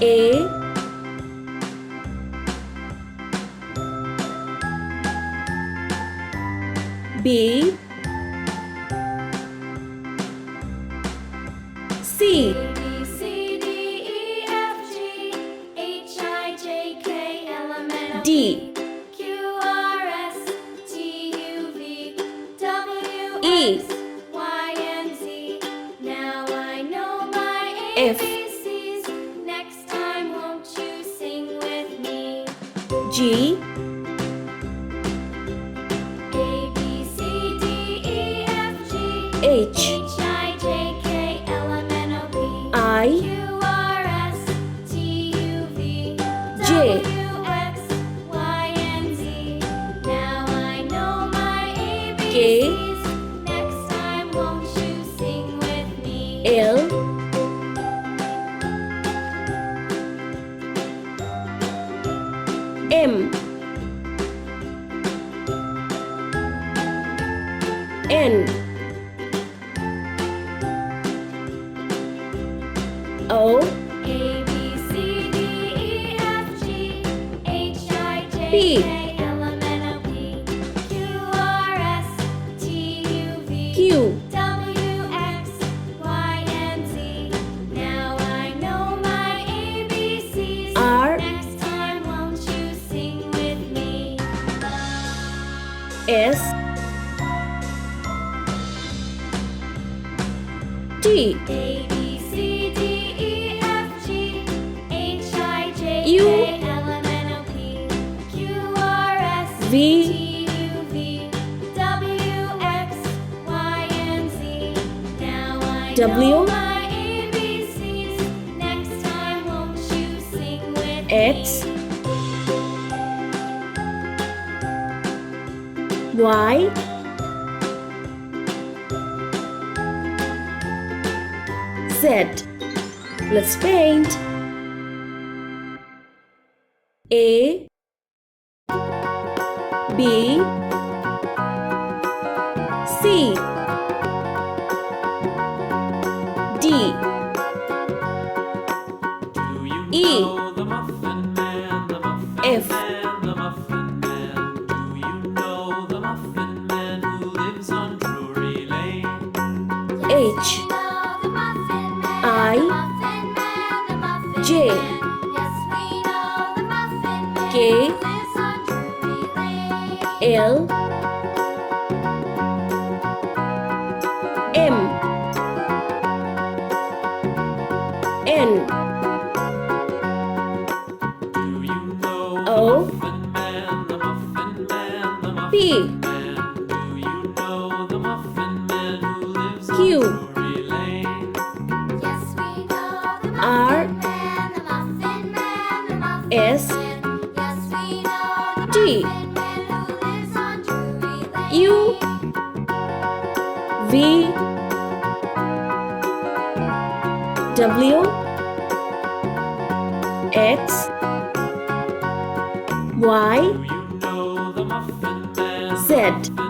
A, B, C, D, E, Now I know my F, ABCs. Next time, won't you sing with me? G, A B C D E F G H, H I J K L M N O P I, Q R S T U V J, W X Y and Z. Now I know my K, ABCs. Next time, won't you sing with me? L, M, N, O, A B C D E F G H I J P, K L M N O P Q R S T U V Q, W X Y and Z. Now I know my ABCs. R, Next time, won't you sing with me? S, T, A B C D E F G H I J U, K L M N O P Q R S V, T U V W X Y and Z. Now I W, know my ABCs. Next time, won't you sing with X, me? Y, Z. Let's paint. A, B, C, D, E, F, H, I, J, K, L, M, N, O, P, Q, R, S, T, U, V, W, X, Y, Z.